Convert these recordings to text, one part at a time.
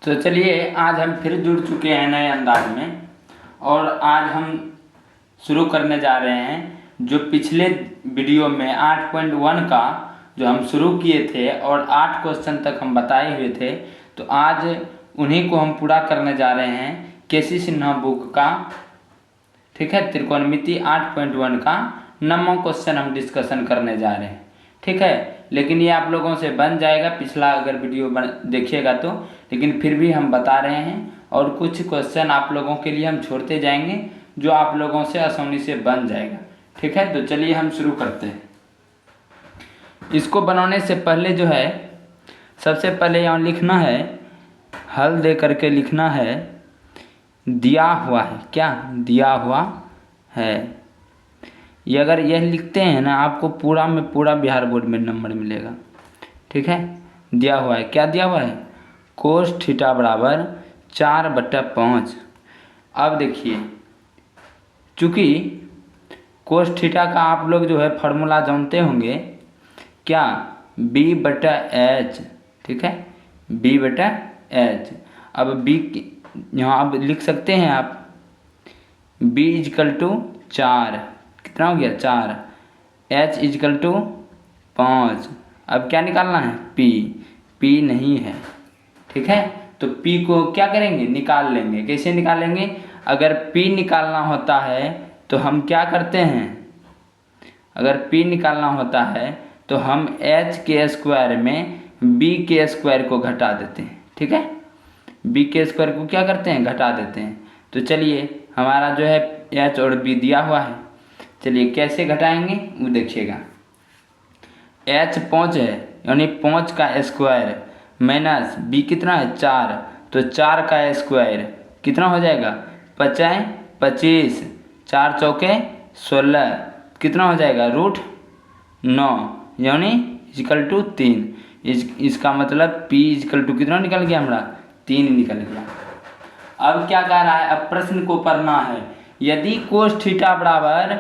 तो चलिए आज हम फिर जुड़ चुके हैं नए अंदाज में और आज हम शुरू करने जा रहे हैं जो पिछले वीडियो में 8.1 का जो हम शुरू किए थे और 8 क्वेश्चन तक हम बताए हुए थे। तो आज उन्हीं को हम पूरा करने जा रहे हैं केसी सिन्हा बुक का, ठीक है, त्रिकोणमिति 8.1 का 9वां क्वेश्चन हम डिस्कशन करने जा रहे हैं, ठीक है। लेकिन ये आप लोगों से बन जाएगा, पिछला अगर वीडियो देखिएगा तो, लेकिन फिर भी हम बता रहे हैं और कुछ क्वेश्चन आप लोगों के लिए हम छोड़ते जाएंगे जो आप लोगों से आसानी से बन जाएगा, ठीक है। तो चलिए हम शुरू करते हैं। इसको बनाने से पहले जो है सबसे पहले यहाँ लिखना है, हल दे करके लिखना है दिया हुआ है, क्या दिया हुआ है। ये अगर यह लिखते हैं ना आपको पूरा में पूरा बिहार बोर्ड में नंबर मिलेगा, ठीक है। दिया हुआ है, क्या दिया हुआ है, कोस थीटा बराबर 4/5। अब देखिए चूँकि कोस थीटा का आप लोग जो है फार्मूला जानते होंगे, क्या B/H, ठीक है, B/H। अब B यहाँ अब लिख सकते हैं आप B = 4, कितना हो गया 4, H = 5। अब क्या निकालना है, P नहीं है, ठीक है। तो P को क्या करेंगे, निकाल लेंगे। कैसे निकालेंगे, अगर P निकालना होता है तो हम क्या करते हैं, अगर P निकालना होता है तो हम H के स्क्वायर में B के स्क्वायर को घटा देते हैं, ठीक है। B के स्क्वायर को क्या करते हैं, घटा देते हैं। तो चलिए हमारा जो है H और B दिया हुआ है, चलिए कैसे घटाएंगे वो देखिएगा। H 5 है, यानी 5 का स्क्वायर माइनस B कितना है 4, तो 4 का स्क्वायर कितना हो जाएगा, 5 25, 4 चौके 16, कितना हो जाएगा √9, यानी = 3। इसका मतलब P = कितना निकल गया हमारा, 3 निकल गया। अब क्या कह रहा है, अब प्रश्न को पढ़ना है। यदि कोस थीटा बराबर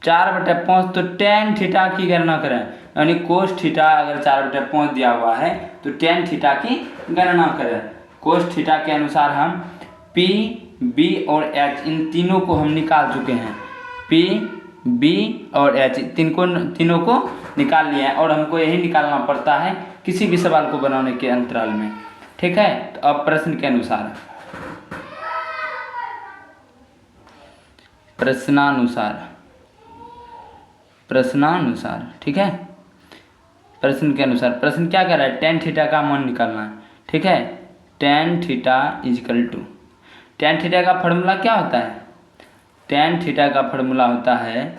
4/5 तो टेन थीटा की गणना करें, यानी कोस थीटा अगर 4/5 दिया हुआ है तो टेन थीटा की गणना करें। कोस थीटा के अनुसार हम P, B और H इन तीनों को हम निकाल चुके हैं। P, B और H तीनों को निकाल लिया है और हमको यही निकालना पड़ता है किसी भी सवाल को बनाने के अंतराल में, ठीक है। तो अब प्रश्न के अनुसार प्रश्नानुसार, ठीक है, प्रश्न के अनुसार प्रश्न क्या कर रहा है, टेन थीटा का मान निकालना है, ठीक है। टेन थीटा का फार्मूला क्या होता है, टेन थीटा का फार्मूला होता है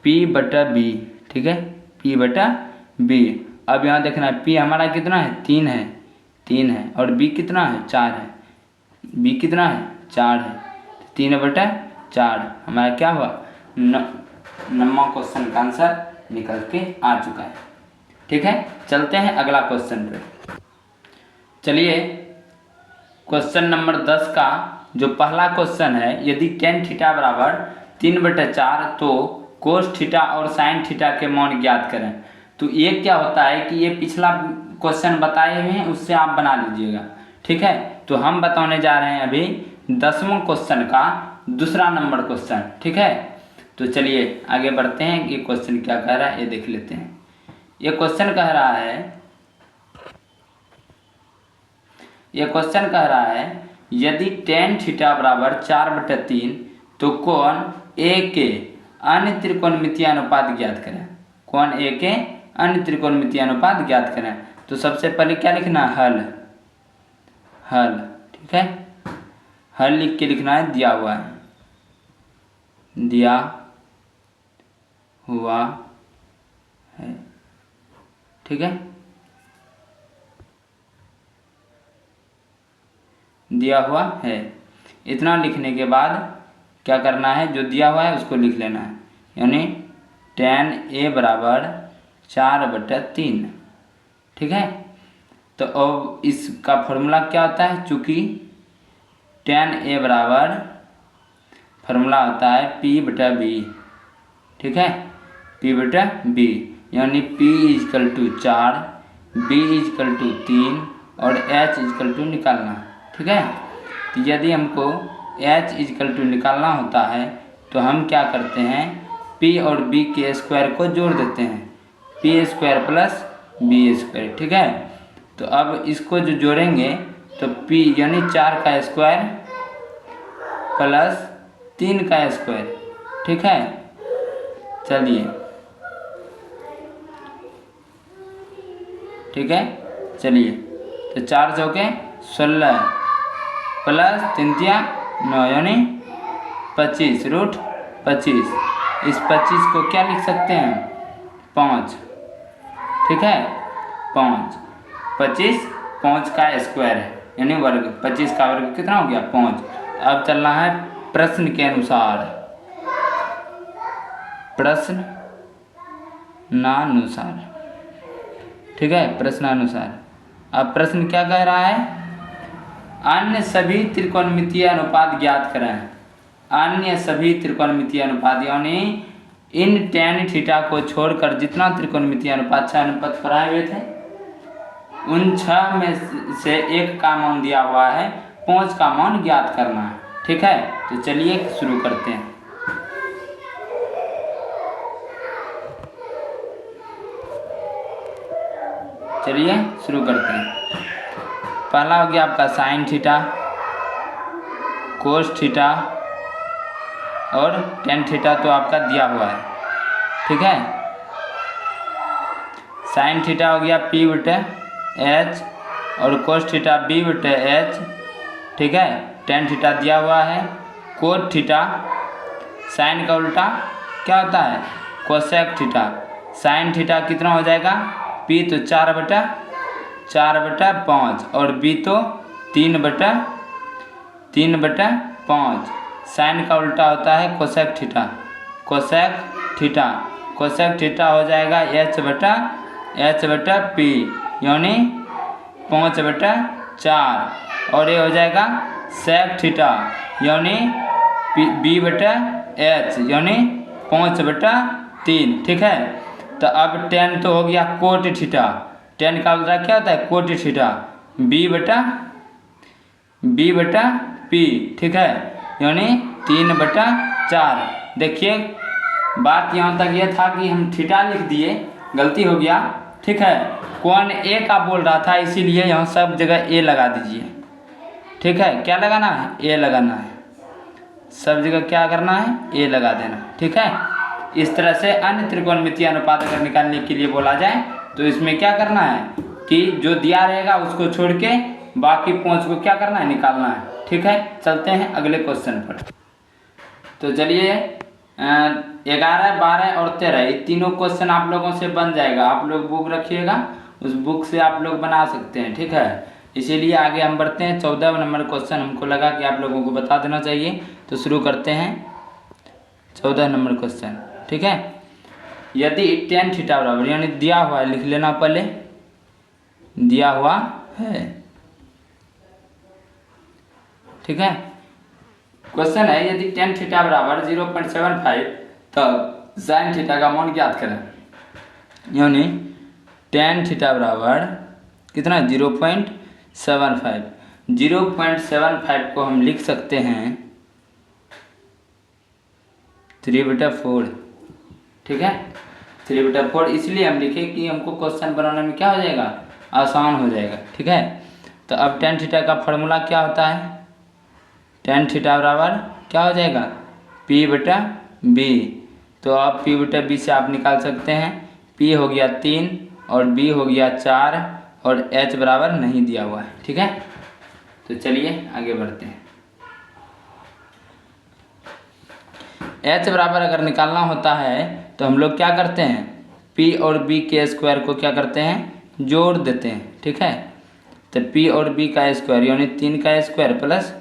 P/B, ठीक है, P/B। अब यहाँ देखना है P हमारा कितना है, 3 है और B कितना है 4 है, B कितना है 4 है, 3/4 हमारा क्या हुआ 9वां क्वेश्चन का आंसर निकल के आ चुका है, ठीक है। चलते हैं अगला क्वेश्चन पे। चलिए क्वेश्चन नंबर 10 का जो पहला क्वेश्चन है, यदि टेन थीटा बराबर 3/4 तो कोस थीटा और साइन थीटा के मान ज्ञात करें। तो ये क्या होता है कि ये पिछला क्वेश्चन बताए हुए हैं, उससे आप बना लीजिएगा, ठीक है। तो हम बताने जा रहे हैं अभी 10वां क्वेश्चन का दूसरा नंबर क्वेश्चन, ठीक है। तो चलिए आगे बढ़ते हैं कि क्वेश्चन क्या कह रहा है ये देख लेते हैं। ये क्वेश्चन कह रहा है यदि टेन थीटा बराबर 4/3 तो कोण A के अन्य त्रिकोणमितीय अनुपात ज्ञात करें। कोण A के अन्य त्रिकोणमितीय अनुपात ज्ञात करें। तो सबसे पहले क्या लिखना है, हल, ठीक है, हल लिख के लिखना है दिया हुआ है, दिया हुआ है, ठीक है, दिया हुआ है। इतना लिखने के बाद क्या करना है, जो दिया हुआ है उसको लिख लेना है, यानी tan A बराबर 4/3, ठीक है। तो अब इसका फॉर्मूला क्या होता है, चूँकि tan A बराबर फार्मूला होता है P/B, ठीक है, P/B, यानी P = 4, B = 3 और H = निकालना, ठीक है। तो यदि हमको h इक्वल टू निकालना होता है तो हम क्या करते हैं, p और b के स्क्वायर को जोड़ देते हैं, p square plus b square. ठीक है। तो अब इसको जो जोड़ेंगे तो p यानी 4 का स्क्वायर प्लस 3 का स्क्वायर। ठीक है। चलिए, ठीक है। चलिए, तो 4 चौके 16 प्लस 3 तिया 9 यानी 25 रूट 25। इस 25 को क्या लिख सकते हैं, 5। ठीक है। 5 5 का स्क्वायर है यानी वर्ग, 25 का वर्ग कितना हो गया, 5। अब चलना है प्रश्न के अनुसार, प्रश्नानुसार। ठीक है, प्रश्नानुसार। अब प्रश्न क्या कह रहा है, अन्य सभी त्रिकोणमितीय अनुपात ज्ञात करें। अन्य सभी त्रिकोणमितीय अनुपात यानी इन tan थीटा को छोड़कर जितना त्रिकोणमितीय अनुपात 6 अनुपात पढ़ाए हुए थे उन 6 में से एक का मान दिया हुआ है, 5 का मान ज्ञात करना है। ठीक है। तो चलिए शुरू करते हैं। चलिए शुरू करते हैं। पहला हो गया आपका साइन थीटा, कोस थीटा और टेन थीटा तो आपका दिया हुआ है। ठीक है। साइन थीटा हो गया p बटे h और कोस थीटा b बटे h। ठीक है। टेन थीटा दिया हुआ है। कोस थीटा, साइन का उल्टा क्या होता है, कोसेक थीटा। साइन थीटा कितना हो जाएगा, p तो 4 बटा 5 और b तो 3 बटा 5। साइन का उल्टा होता है कोसेक थीटा। कोसेक थीटा हो जाएगा h बटा p यानी 5 बटा 4 और ये हो जाएगा सेक थीटा यानी b बटा h यानी 5 बटा 3। ठीक है। तो अब टेन तो हो गया कोट थीटा, टेन का उल्टा क्या होता है, कोट थीटा, b बटा p। ठीक है। यानी 3 बटा 4। देखिए बात यहाँ तक ये था कि हम थीटा लिख दिए, गलती हो गया। ठीक है। कौन ए का बोल रहा था इसीलिए यहाँ सब जगह ए लगा दीजिए। ठीक है। क्या लगाना है, ए लगाना है, सब जगह क्या करना है, ए लगा देना। ठीक है। इस तरह से अन्य त्रिकोणमितीय अनुपात अगर निकालने के लिए बोला जाए तो इसमें क्या करना है कि जो दिया रहेगा उसको छोड़ के बाकी 5 को क्या करना है, निकालना है। ठीक है। चलते हैं अगले क्वेश्चन पर। तो चलिए 11, 12 और 13 ये तीनों क्वेश्चन आप लोगों से बन जाएगा। आप लोग बुक रखिएगा, उस बुक से आप लोग बना सकते हैं। ठीक है। इसीलिए आगे हम बढ़ते हैं। 14 नंबर क्वेश्चन हमको लगा कि आप लोगों को बता देना चाहिए, तो शुरू करते हैं 14 नंबर क्वेश्चन। ठीक है। यदि tan थीटा बराबर यानी दिया हुआ है, लिख लेना पहले, दिया हुआ है। ठीक है। क्वेश्चन है यदि tan थीटा बराबर 0.75 तब sin थीटा का मान ज्ञात करें। यानी tan थीटा बराबर कितना, 0.75। 0.75 को हम लिख सकते हैं 3/4। ठीक है। 3/4 इसलिए हम लिखे कि हमको क्वेश्चन बनाने में क्या हो जाएगा, आसान हो जाएगा। ठीक है। तो अब tan थीटा का फॉर्मूला क्या होता है, tan थीटा बराबर क्या हो जाएगा, p बटा b। तो अब p बटा b से आप निकाल सकते हैं, p हो गया 3 और b हो गया 4 और h बराबर नहीं दिया हुआ है। ठीक है। तो चलिए आगे बढ़ते हैं। h बराबर अगर निकालना होता है तो हम लोग क्या करते हैं, p और b के स्क्वायर को क्या करते हैं, जोड़ देते हैं। ठीक है। तो p और b का स्क्वायर यानी 3 का स्क्वायर प्लस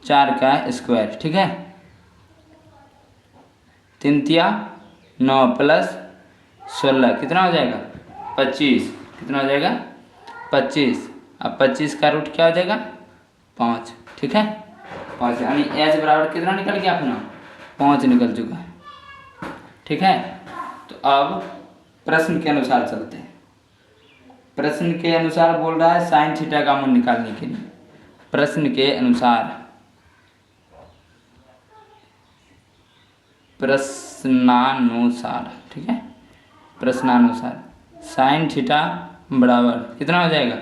4 का स्क्वायर। ठीक है। 3 तिया 9 प्लस 16 कितना हो जाएगा, 25। कितना हो जाएगा, 25। अब 25 का रूट क्या हो जाएगा, 5। ठीक है। 5 यानी h बराबर कितना निकल गया अपना, 5 निकल चुका है। ठीक है। तो अब प्रश्न के अनुसार चलते हैं। प्रश्न के अनुसार बोल रहा है साइन थीटा का मान निकालने के लिए। प्रश्न के अनुसार, प्रश्नानुसार, ठीक है, प्रश्नानुसार साइन थीटा बराबर कितना हो जाएगा,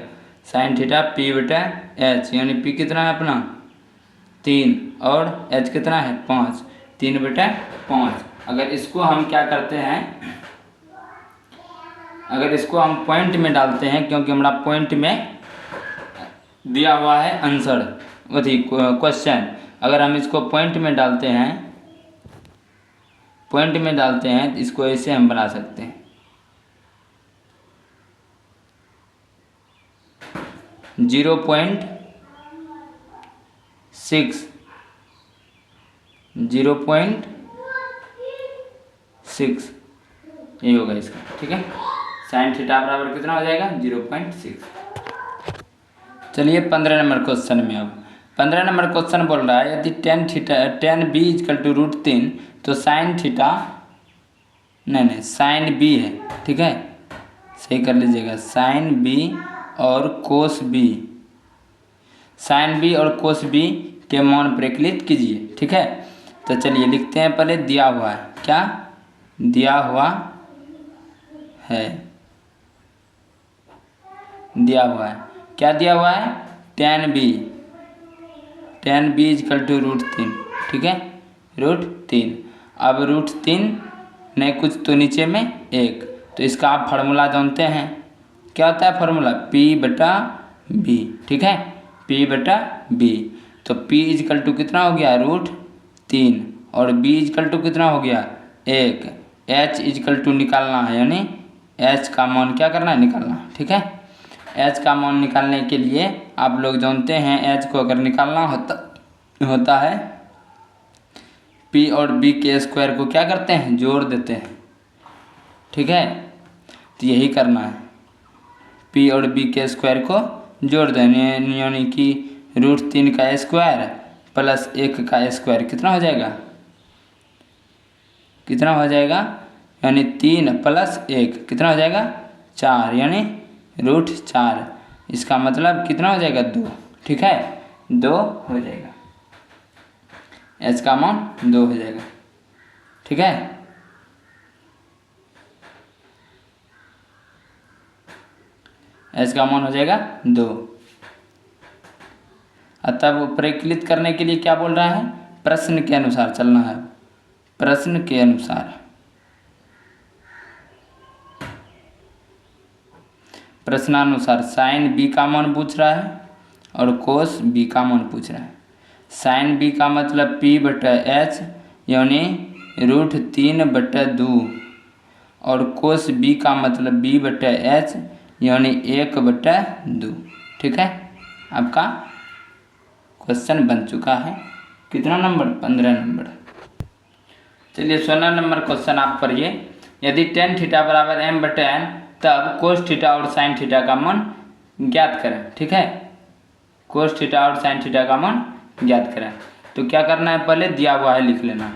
साइन थीटा पी बटा एच, यानी पी कितना है अपना 3 और एच कितना है 5, 3/5। अगर इसको हम क्या करते हैं, अगर इसको हम पॉइंट में डालते हैं, क्योंकि हमारा पॉइंट में दिया हुआ है आंसर क्वेश्चन, अगर हम इसको पॉइंट में डालते हैं, पॉइंट में डालते हैं तो इसको ऐसे हम बना सकते हैं 0.6, 0.6 ये होगा इसका, ठीक है। साइन थीटा बराबर कितना हो जाएगा 0.6। चलिए 15 नंबर क्वेश्चन में, अब 15 नंबर क्वेश्चन बोल रहा है यदि tan b = √3 तो साइन थीटा, नहीं साइन b है, ठीक है, सही कर लीजिएगा, साइन b और कोस b, साइन b और कोस b के मान प्रकलित कीजिए, ठीक है। तो चलिए लिखते हैं, पहले दिया हुआ है, क्या दिया हुआ है, दिया हुआ है, क्या दिया हुआ है tan b = √3, ठीक है, √3। अब √3 नहीं कुछ तो नीचे में 1, तो इसका आप फार्मूला जानते हैं, क्या होता है फार्मूला P/B, ठीक है, P/B। तो P = कितना हो गया √3 और B = कितना हो गया 1, H = निकालना है, यानी H का मान क्या करना है निकालना, ठीक है। H का मान निकालने के लिए आप लोग जानते हैं, H को अगर निकालना होता है P और B के स्क्वायर को क्या करते हैं जोड़ देते हैं, ठीक है। तो यही करना है, P और B के स्क्वायर को जोड़ देने, यानी कि √3 का स्क्वायर प्लस 1 का स्क्वायर कितना हो जाएगा, कितना हो जाएगा, यानी 3 + 1 कितना हो जाएगा 4, यानी √4। इसका मतलब कितना हो जाएगा 2, ठीक है, 2 हो जाएगा, H का मान 2 हो जाएगा, ठीक है। H का मान हो जाएगा 2। तब प्रकलित करने के लिए क्या बोल रहा है, प्रश्न के अनुसार चलना है, प्रश्न के अनुसार, प्रश्नानुसार साइन b का मान पूछ रहा है और कोस b का मान पूछ रहा है। साइन b का मतलब P/H यानी √3/2 और कोस b का मतलब B/H यानी 1/2, ठीक है। आपका क्वेश्चन बन चुका है, कितना नंबर 15 नंबर। चलिए 16 नंबर क्वेश्चन आप पढ़िए, यदि tan θ = m/n तब cos θ और sin θ का मान ज्ञात करें, ठीक है, cos θ और sin θ का मान ज्ञात करें। तो क्या करना है, पहले दिया हुआ है लिख लेना है,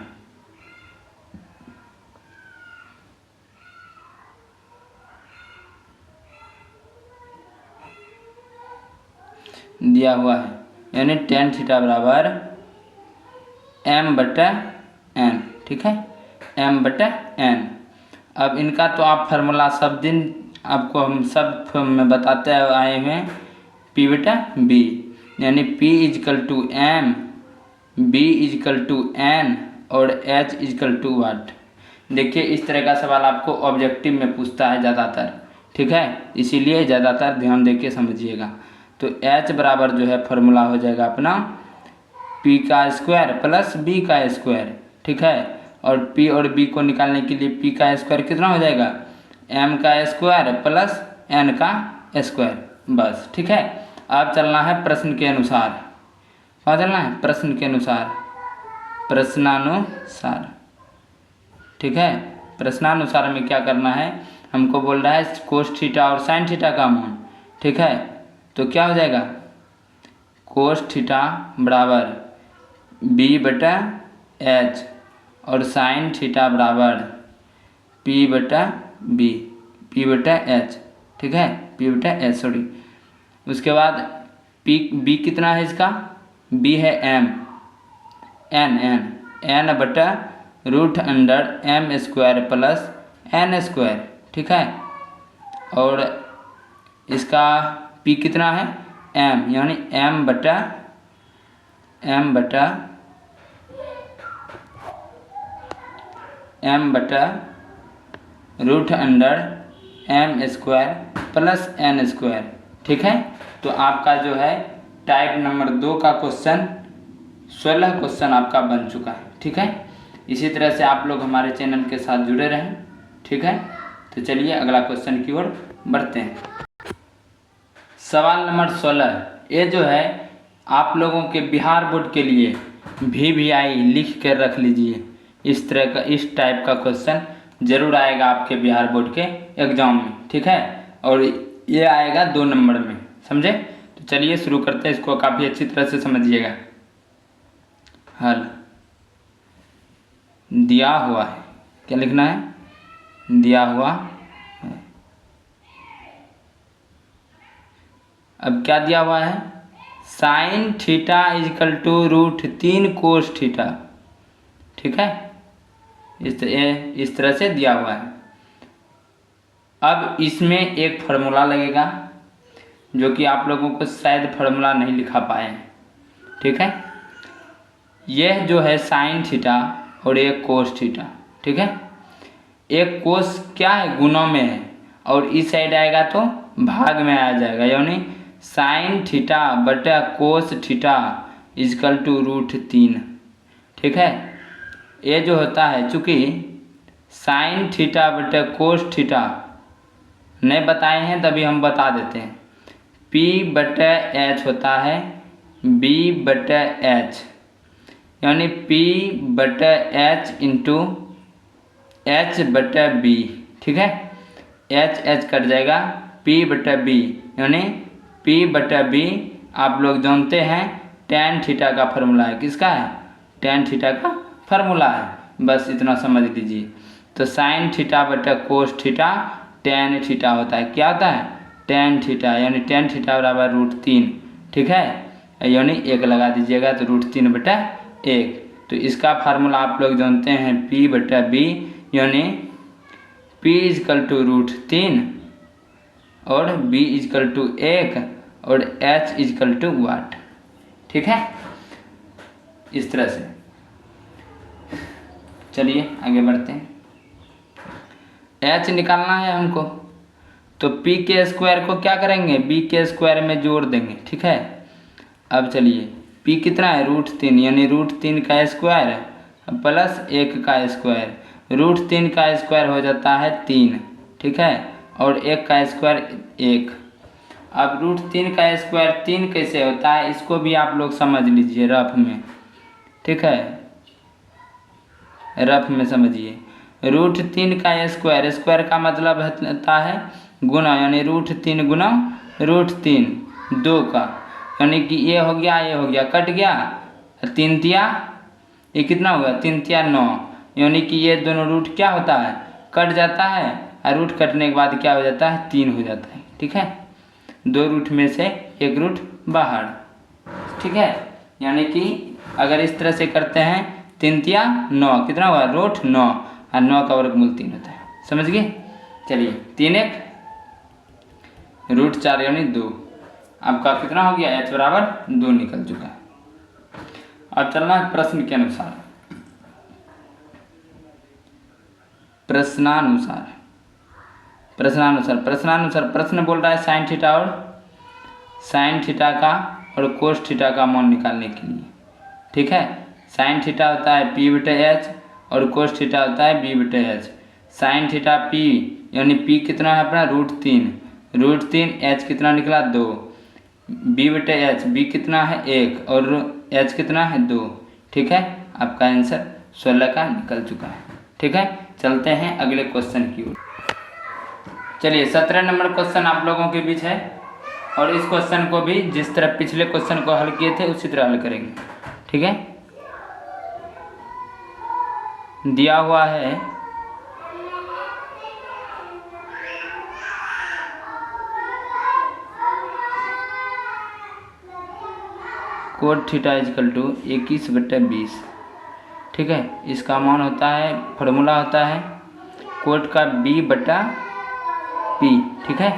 दिया हुआ है, यानी tan θ बराबर m/n, ठीक है, m/n। अब इनका तो आप फार्मूला सब दिन आपको हम सब में बताते आए हुए हैं, P/B यानी P = m, B = n और H = what। देखिए इस तरह का सवाल आपको ऑब्जेक्टिव में पूछता है ज़्यादातर, ठीक है, इसीलिए ज़्यादातर ध्यान देके समझिएगा। तो H बराबर जो है फार्मूला हो जाएगा अपना P का स्क्वायर प्लस B का स्क्वायर, ठीक है, और P और B को निकालने के लिए P का स्क्वायर कितना हो जाएगा m का स्क्वायर प्लस n का स्क्वायर, बस, ठीक है। अब चलना है प्रश्न के अनुसार, क्या चलना है प्रश्न के अनुसार, प्रश्नानुसार, ठीक है। प्रश्नानुसार में क्या करना है, हमको बोल रहा है cos θ और sin θ का मान, ठीक है। तो क्या हो जाएगा cos θ बराबर B/H और sin θ बराबर P/H, ठीक है, P/H सॉरी। उसके बाद बी कितना है इसका, बी है एम, एन बटा root under M square plus N square, ठीक है। और इसका पी कितना है एम, यानी एम बटा root under M square plus N square, ठीक है। तो आपका जो है टाइप नंबर 2 का क्वेश्चन 16 क्वेश्चन आपका बन चुका है, ठीक है। इसी तरह से आप लोग हमारे चैनल के साथ जुड़े रहें, ठीक है। तो चलिए अगला क्वेश्चन की ओर बढ़ते हैं। सवाल नंबर 16, ये जो है आप लोगों के बिहार बोर्ड के लिए VVI लिख कर रख लीजिए। इस तरह का, इस टाइप का क्वेश्चन जरूर आएगा आपके बिहार बोर्ड के एग्जाम में, ठीक है। और ये आएगा 2 नंबर में, समझे। तो चलिए शुरू करते हैं, इसको काफ़ी अच्छी तरह से समझिएगा। हल दिया हुआ है, क्या लिखना है, दिया हुआ है। अब क्या दिया हुआ है, sine theta equal to root 3 cos theta, ठीक है। इस तरह से दिया हुआ है। अब इसमें एक फार्मूला लगेगा जो कि आप लोगों को शायद फार्मूला नहीं लिखा पाए हैं, ठीक है। यह जो है साइन थीटा और एक कोस थीटा, ठीक है। एक कोस क्या है, गुणों में है, और इस साइड आएगा तो भाग में आ जाएगा, यानी साइन थीटा बटा cos theta equal to root 3, ठीक है। ये जो होता है, चूँकि साइन थीटा बटा कोस थीटा नहीं बताए हैं तभी हम बता देते हैं। P बटा H होता है B बटा H, यानी P बटा H इंटू H बटा B, ठीक है। H कट जाएगा, P बटा B, यानी P बटा B आप लोग जानते हैं tan थीटा का फार्मूला है। किसका है, tan थीटा का फार्मूला है, बस इतना समझ लीजिए। तो साइन थीटा बटा कोस थीटा tan थीटा होता है। क्या होता है, tan थीटा, यानी tan थीटा बराबर रूट 3, ठीक है। यानी 1 लगा दीजिएगा तो रूट 3 बटा 1। तो इसका फार्मूला आप लोग जानते हैं P बटा B, यानी P इजकल टू रूट 3 और B इजकल टू 1 और H इजकल टू वाट, ठीक है। इस तरह से चलिए आगे बढ़ते हैं। H निकालना है हमको, तो P के स्क्वायर को क्या करेंगे, B के स्क्वायर में जोड़ देंगे, ठीक है। अब चलिए P कितना है, रूट 3, यानी रूट 3 का स्क्वायर प्लस 1 का स्क्वायर। रूट 3 का स्क्वायर हो जाता है 3, ठीक है, और 1 का स्क्वायर 1। अब रूट 3 का स्क्वायर 3 कैसे होता है, इसको भी आप लोग समझ लीजिए रफ में, ठीक है। रफ में समझिए, रूट 3 का स्क्वायर, स्क्वायर का मतलब होता है गुना, यानी रूट 3 गुना रूट 3 2 का, यानी कि ये हो गया कट गया, 3 तिया ये कितना हुआ, 3 तिया 9, यानी कि ये दोनों रूट क्या होता है, कट जाता है, और रूट कटने के बाद क्या हो जाता है, 3 हो जाता है, ठीक है। 2 रूट में से 1 रूट बाहर, ठीक है। यानी कि अगर इस तरह से करते हैं 3 तिया 9, कितना हुआ, रूट 9, और 9 का वर्गमूल 3 होता है, समझ गए। चलिए 3 1 रूट 4 यानी 2। आपका कितना हो गया, H बराबर 2 निकल चुका है। अब चलना है प्रश्न के अनुसार। प्रश्नानुसार प्रश्न बोल रहा है साइन थीटा का और कोस थीटा का मान निकालने के लिए, ठीक है। साइन थीटा होता है P बटे H और कोस थीटा होता है B बटे H। साइन थीटा P, यानी P कितना है अपना, रूट 3, H कितना निकला 2, B बटे H, B कितना है 1 और H कितना है 2, ठीक है। आपका आंसर 16 का निकल चुका है, ठीक है। चलते हैं अगले क्वेश्चन की ओर। चलिए 17 नंबर क्वेश्चन आप लोगों के बीच है, और इस क्वेश्चन को भी जिस तरह पिछले क्वेश्चन को हल किए थे उसी तरह हल करेंगे, ठीक है। दिया हुआ है कोट थीटा इजकल टू 21/20। ठीक है, इसका मान होता है, फार्मूला होता है कोट का B/P। ठीक है,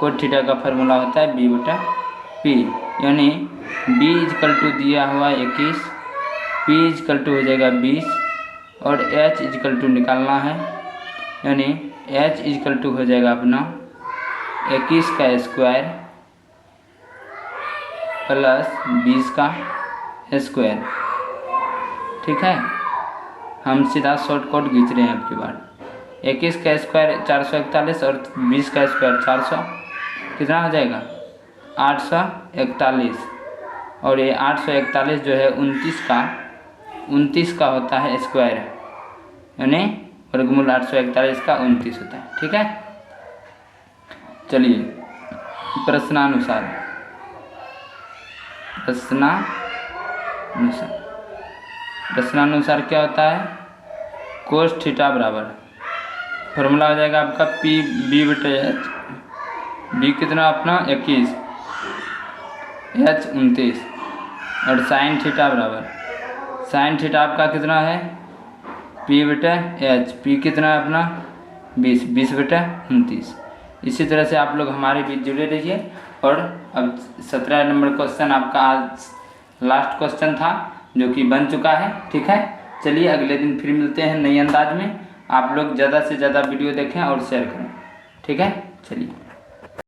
कोट थीटा का फार्मूला होता है B/P, यानी B इजकल टू दिया हुआ 21, P इजकल टू हो जाएगा 20 और H इजकल टू निकालना है, यानी H इजकल टू हो जाएगा अपना 21 का स्क्वायर प्लस 20 का स्क्वायर। ठीक है, हम सीधा शॉर्टकट खींच रहे हैं अब की बार। 21 का स्क्वायर 441 और 20 का स्क्वायर 400, कितना हो जाएगा 841। और ये 841 जो है 29 का होता है स्क्वायर, यानी वर्गमूल 841 का 29 होता है। ठीक है, चलिए प्रश्नानुसार क्या होता है, कोस थीटा बराबर फॉर्मूला हो जाएगा आपका B/H। B कितना अपना 21, H 29 और साइन थीटा बराबर, साइन थीटा आपका कितना है P/H। P कितना है अपना 20/29। इसी तरह से आप लोग हमारे बीच जुड़े रहिए। और अब 17 नंबर क्वेश्चन आपका आज लास्ट क्वेश्चन था जो कि बन चुका है। ठीक है, चलिए अगले दिन फिर मिलते हैं नई अंदाज में। आप लोग ज़्यादा से ज़्यादा वीडियो देखें और शेयर करें। ठीक है, चलिए।